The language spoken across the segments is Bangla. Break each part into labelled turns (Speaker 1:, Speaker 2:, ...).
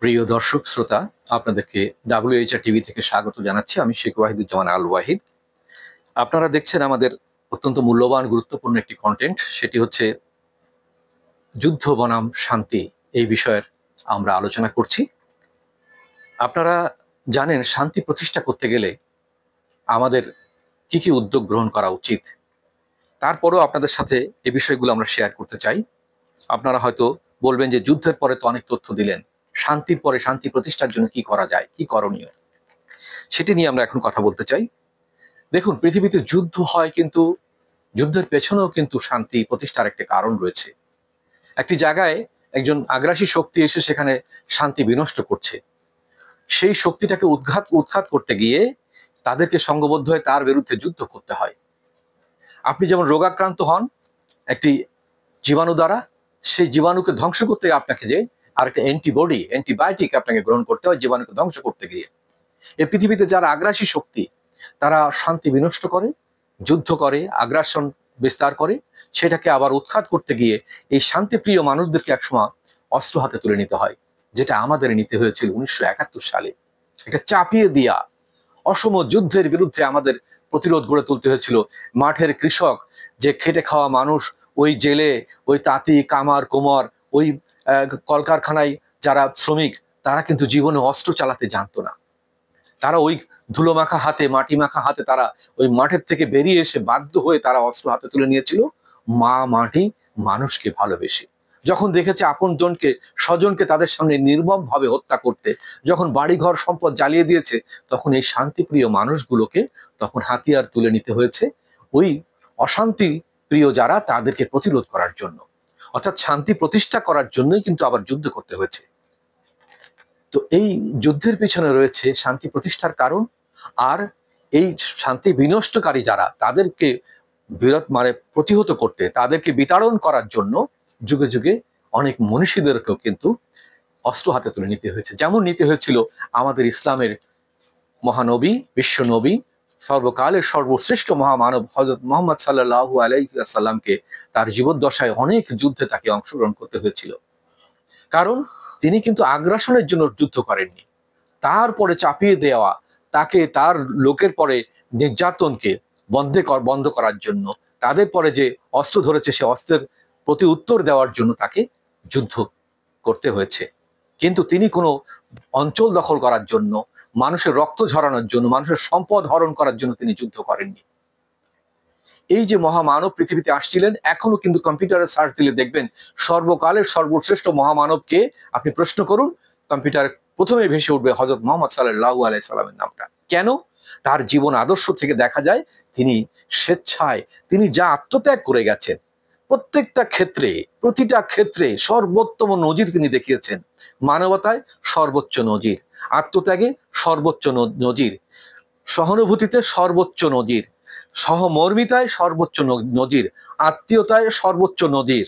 Speaker 1: প্রিয় দর্শক শ্রোতা, আপনাদেরকে WHR টিভি থেকে স্বাগত জানাচ্ছি। আমি শেখ ওয়াহিদুজ্জামান আল ওয়াহিদ। আপনারা দেখছেন আমাদের অত্যন্ত মূল্যবান গুরুত্বপূর্ণ একটি কন্টেন্ট, সেটি হচ্ছে যুদ্ধ বনাম শান্তি। এই বিষয়ের আমরা আলোচনা করছি। আপনারা জানেন শান্তি প্রতিষ্ঠা করতে গেলে আমাদের কি কি উদ্যোগ গ্রহণ করা উচিত। তারপরেও আপনাদের সাথে এই বিষয়গুলো আমরা শেয়ার করতে চাই। আপনারা হয়তো বলবেন যে যুদ্ধের পরে তো অনেক তথ্য দিলেন, শান্তির পরে শান্তি প্রতিষ্ঠার জন্য কি করা যায়, কি করণীয়, সেটি নিয়ে আমরা এখন কথা বলতে চাই। দেখুন, পৃথিবীতে যুদ্ধ হয়, কিন্তু যুদ্ধের পেছনেও কিন্তু শান্তি প্রতিষ্ঠার একটা কারণ রয়েছে। একটি জায়গায় একজন আগ্রাসী শক্তি এসে সেখানে শান্তি বিনষ্ট করছে। সেই শক্তিটাকে উৎখাত করতে গিয়ে তাদেরকে সংঘবদ্ধ হয়ে তার বিরুদ্ধে যুদ্ধ করতে হয়। আপনি যেমন রোগাক্রান্ত হন একটি জীবাণু দ্বারা, সেই জীবাণুকে ধ্বংস করতে আপনাকে যে আরেকটা অ্যান্টিবায়োটিক আপনাকে গ্রহণ করতে হয় জীবাণুকে ধ্বংস করতে গিয়ে। এই পৃথিবীতে যারা আগ্রাসী শক্তি, তারা শান্তি বিনষ্ট করে, যুদ্ধ করে, আগ্রাসন বিস্তার করে, সেটাকে আবার উৎখাত করতে গিয়ে এই শান্তিপ্রিয় মানুষদেরকে একসময় অস্ত্র হাতে তুলে নিতে হয়, যেটা আমাদের নিতে হয়েছিল 1971 সালে। এটা চাপিয়ে দিয়া অসম যুদ্ধের বিরুদ্ধে আমাদের প্রতিরোধ গড়ে তুলতে হয়েছিল। মাঠের কৃষক, যে খেটে খাওয়া মানুষ, ওই জেলে, ওই তাঁতি, কামার, কুমার, ওই কলকারখানায় যারা শ্রমিক, তারা কিন্তু জীবনে অস্ত্র চালাতে জানতো না। তারা ওই ধুলো মাখা হাতে, মাটি মাখা হাতে তারা ওই মাঠের থেকে বেরিয়ে এসে বাধ্য হয়ে তারা অস্ত্র হাতে তুলে নিয়েছিল মা মাটি মানুষকে ভালোবেসে। যখন দেখেছে আপন জনকে, স্বজনকে তাদের সামনে নির্মম ভাবে হত্যা করতে, যখন বাড়িঘর সম্পদ জ্বালিয়ে দিয়েছে, তখন এই শান্তিপ্রিয় মানুষগুলোকে তখন হাতিয়ার তুলে নিতে হয়েছে ওই অশান্তি প্রিয় যারা, তাদেরকে প্রতিরোধ করার জন্য। অর্থাৎ শান্তি প্রতিষ্ঠা করার জন্যই কিন্তু আবার যুদ্ধ করতে হয়েছে। তো এই যুদ্ধের পিছনে রয়েছে শান্তি প্রতিষ্ঠার কারণ। আর এই শান্তি বিনষ্টকারী যারা, তাদেরকে প্রতিহত করতে, তাদেরকে বিতাড়ন করার জন্য যুগে যুগে অনেক মনীষীদেরকেও কিন্তু অস্ত্র হাতে তুলে নিতে হয়েছে। যেমন নিতে হয়েছিল আমাদের ইসলামের মহানবী, বিশ্ব নবী, সর্বকালের সর্বশ্রেষ্ঠ মহামানব হযরত মুহাম্মদ সাল্লাল্লাহু আলাইহি ওয়াসাল্লামকে তার জীবদ্দশায় অনেক যুদ্ধে তাকে অংশগ্রহণ করতে হয়েছিল। কারণ তিনি কিন্তু আগ্রাসনের জন্য যুদ্ধ করেননি, তারপরে চাপিয়ে দেওয়া, তাকে তার লোকের পরে নির্যাতনকে বন্ধ করার জন্য, তাদের পরে যে অস্ত্র ধরেছে সে অস্ত্রের প্রতি উত্তর দেওয়ার জন্য তাকে যুদ্ধ করতে হয়েছে। কিন্তু তিনি কোনো অঞ্চল দখল করার জন্য, মানুষের রক্ত ঝরানোর জন্য, মানুষের সম্পদ হরণ করার জন্য তিনি যুদ্ধ করেননি। এই যে মহামানব পৃথিবীতে আসছিলেন, এখনো কিন্তু কম্পিউটারে সার্চ দিলে দেখবেন সর্বকালের সর্বশ্রেষ্ঠ মহামানবকে আপনি প্রশ্ন করুন, কম্পিউটার প্রথমে ভেসে উঠবে হযরত মুহাম্মদ সাল্লাল্লাহু আলাইহি সাল্লামের নামটা। কেন? তার জীবন আদর্শ থেকে দেখা যায় তিনি স্বেচ্ছায়, তিনি যা আত্মত্যাগ করে গেছেন, প্রত্যেকটা ক্ষেত্রে, প্রতিটা ক্ষেত্রে সর্বোত্তম নজির তিনি দেখিয়েছেন। মানবতায় সর্বোচ্চ নজির, আত্মত্যাগে সর্বোচ্চ নজির, সহানুভূতিতে সর্বোচ্চ নজির, সহমর্মিতায় সর্বোচ্চ নজির, আত্মীয়তায় সর্বোচ্চ নজির,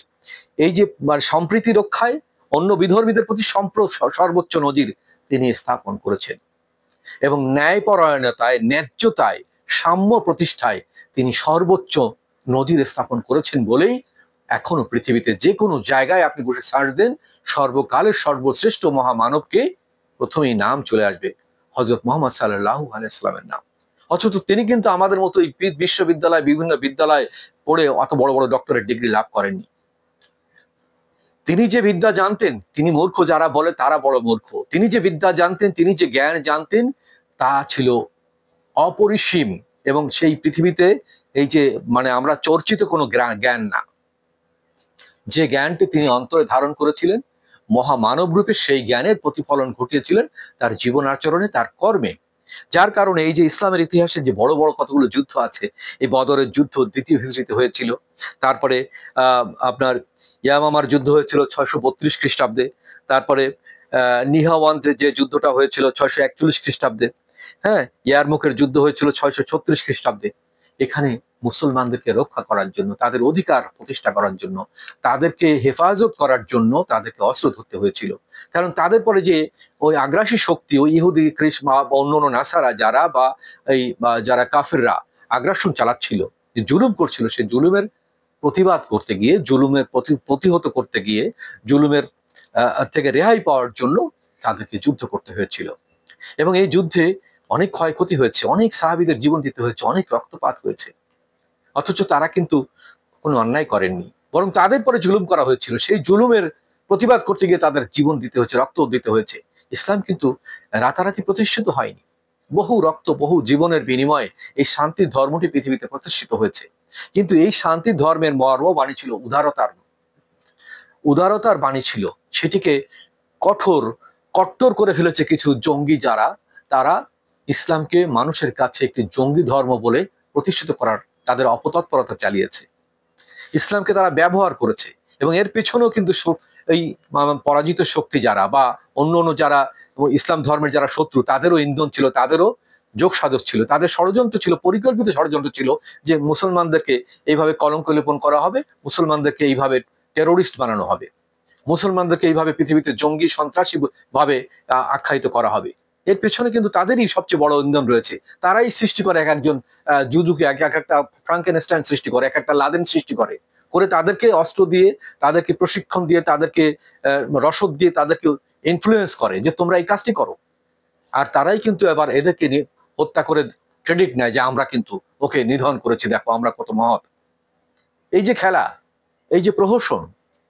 Speaker 1: এই যে সম্প্রীতি রক্ষায়, অন্য বিধর্মীদের প্রতি সর্বোচ্চ নজির তিনি স্থাপন করেছেন। এবং ন্যায়পরায়ণতায়, ন্যায্যতায়, সাম্য প্রতিষ্ঠায় তিনি সর্বোচ্চ নজির স্থাপন করেছেন বলেই এখনো পৃথিবীতে যে কোনো জায়গায় আপনি বসে সার্চ দেন, সর্বকালের সর্বশ্রেষ্ঠ মহামানবকে প্রথমেই নাম চলে আসবে হযরত মুহাম্মদ সাল্লাল্লাহু আলাইহি সাল্লামের নাম। অথচ তিনি কিন্তু আমাদের মতো এই বিশ্ববিদ্যালয়, বিভিন্ন বিদ্যালয় পড়ে অত বড় বড় ডক্টরেট ডিগ্রি লাভ করেননি। তিনি যে বিদ্যা জানতেন, তিনি মূর্খ যারা বলে তারা বড় মূর্খ। তিনি যে বিদ্যা জানতেন, তিনি যে জ্ঞান জানতেন, তা ছিল অপরিসীম। এবং সেই পৃথিবীতে এই যে আমরা চর্চিত কোনো জ্ঞান না, যে জ্ঞানটি তিনি অন্তরে ধারণ করেছিলেন, মহামানব রূপে সেই জ্ঞানের প্রতিফলন ঘটিয়েছিলেন তার জীবন আচরণে, তার কর্মে। যার কারণে এই যে ইসলামের ইতিহাসে যে বড় বড় কতগুলো যুদ্ধ আছে, এই বদরের যুদ্ধ দ্বিতীয় হিজরিতে হয়েছিল, তারপরে আপনার ইয়ামামার যুদ্ধ হয়েছিল 632 খ্রিস্টাব্দে, তারপরে নিহাওয়ান্দের যে যুদ্ধটা হয়েছিল 641 খ্রিস্টাব্দে, হ্যাঁ, ইয়ারমুকের যুদ্ধ হয়েছিল 636 খ্রিস্টাব্দে। এখানে মুসলমানদেরকে রক্ষা করার জন্য, তাদের অধিকার প্রতিষ্ঠা করার জন্য, তাদেরকে হেফাজত করার জন্য তাদেরকে অস্ত্র ধরতে হয়েছিল। কারণ তাদের পরে যে ওই আগ্রাসী শক্তি, ওই ইহুদি, খ্রিস্ট বা অন্যান্য নাসারা যারা, বা এই যারা কাফিররা আগ্রাসন চালাচ্ছিল, যে জুলুম করছিল, সেই জুলুমের প্রতিবাদ করতে গিয়ে, জুলুমের প্রতিহত করতে গিয়ে, জুলুমের থেকে রেহাই পাওয়ার জন্য তাদেরকে যুদ্ধ করতে হয়েছিল, এবং এই যুদ্ধে অনেক ক্ষয়ক্ষতি হয়েছে, অনেক সাহাবীদের জীবন দিতে হয়েছে, অনেক রক্তপাত হয়েছে। অথচ তারা কিন্তু কোনো অন্যায় করেননি, বরং তাদের পরে জুলুম করা হয়েছিল, সেই জুলুমের প্রতিবাদ করতে গিয়ে তাদের জীবন দিতে হয়েছে, রক্ত দিতে হয়েছে। ইসলাম কিন্তু রাতারাতি প্রতিষ্ঠিত হয়নি, বহু রক্ত, বহু জীবনের বিনিময়ে এই শান্তির ধর্মটি পৃথিবীতে প্রতিষ্ঠিত হয়েছে। কিন্তু এই শান্তির ধর্মের মর্ম বাণী ছিল উদারতার, উদারতার বাণী ছিল। সেটিকে কট্টর করে ফেলেছে কিছু জঙ্গি, যারা তারা ইসলামকে মানুষের কাছে একটি জঙ্গি ধর্ম বলে প্রতিষ্ঠিত করার তাদের অপতৎপরতা চালিয়েছে। ইসলামকে তারা ব্যবহার করেছে, এবং এর পেছনেও কিন্তু এই পরাজিত শক্তি যারা বা অন্য অন্য যারা ইসলাম ধর্মের যারা শত্রু, তাদেরও ইন্ধন ছিল, তাদেরও যোগ সাধক ছিল, তাদের ষড়যন্ত্র ছিল, পরিকল্পিত ষড়যন্ত্র ছিল যে মুসলমানদেরকে এইভাবে কলঙ্ক লেপন করা হবে, মুসলমানদেরকে এইভাবে টেরোরিস্ট বানানো হবে, মুসলমানদেরকে এইভাবে পৃথিবীতে জঙ্গি সন্ত্রাসী ভাবে আখ্যায়িত করা হবে। এর পেছনে কিন্তু তাদেরই সবচেয়ে বড় ইন্ধন রয়েছে। তারাই সৃষ্টি করে এক একজন জুজুকে, এক একটা ফ্রাঙ্কেনস্টাইন সৃষ্টি করে, এক একটা লাদেন সৃষ্টি করে, তাদেরকে অস্ত্র দিয়ে, তাদেরকে প্রশিক্ষণ দিয়ে, তাদেরকে রসদ দিয়ে, তাদেরকে ইনফ্লুয়েন্স করে যে তোমরা এই কাজটি করো। আর তারাই কিন্তু এবার এদেরকে হত্যা করে ক্রেডিট নেয় যে আমরা কিন্তু ওকে নিধন করেছি, দেখো আমরা কত মহৎ। এই যে খেলা, এই যে প্রহসন,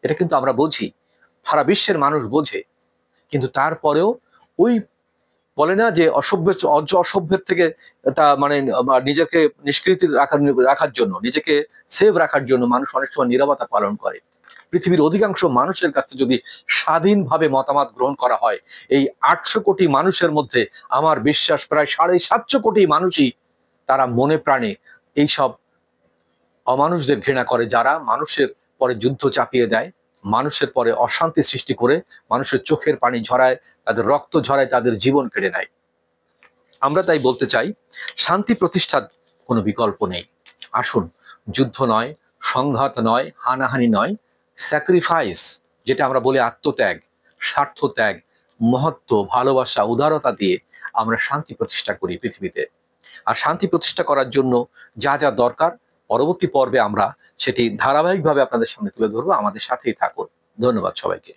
Speaker 1: এটা কিন্তু আমরা বুঝি, সারা বিশ্বের মানুষ বোঝে। কিন্তু তারপরেও ওই বলে না যে অসভ্যের থেকে তা মানে নিজেকে নিষ্কৃতি রাখার জন্য, নিজেকে সেভ রাখার জন্য মানুষ অনেক সময় নীরবতা পালন করে। পৃথিবীর অধিকাংশ মানুষের কাছে যদি স্বাধীনভাবে মতামত গ্রহণ করা হয়, এই 800 কোটি মানুষের মধ্যে আমার বিশ্বাস প্রায় 750 কোটি মানুষই তারা মনে প্রাণে এইসব অমানুষদের ঘৃণা করে, যারা মানুষের পরে যুদ্ধ চাপিয়ে দেয়, মানুষের পরে অশান্তি সৃষ্টি করে, মানুষের চোখের পানি ঝরায়, তাদের রক্ত ঝরায়, তাদের জীবন কেড়ে নেয়। আমরা তাই বলতে চাই, শান্তি প্রতিষ্ঠার কোনো বিকল্প নেই। আসুন, যুদ্ধ নয়, সংঘাত নয়, হানাহানি নয়, স্যাক্রিফাইস, যেটা আমরা বলি আত্মত্যাগ, স্বার্থ ত্যাগ, মহত্ব, ভালোবাসা, উদারতা দিয়ে আমরা শান্তি প্রতিষ্ঠা করি পৃথিবীতে। আর শান্তি প্রতিষ্ঠা করার জন্য যা যা দরকার, পরবর্তী পর্বে আমরা সেটি ধারাবাহিকভাবে আপনাদের সামনে তুলে ধরবো। আমাদের সাথেই থাকুন। ধন্যবাদ সবাইকে।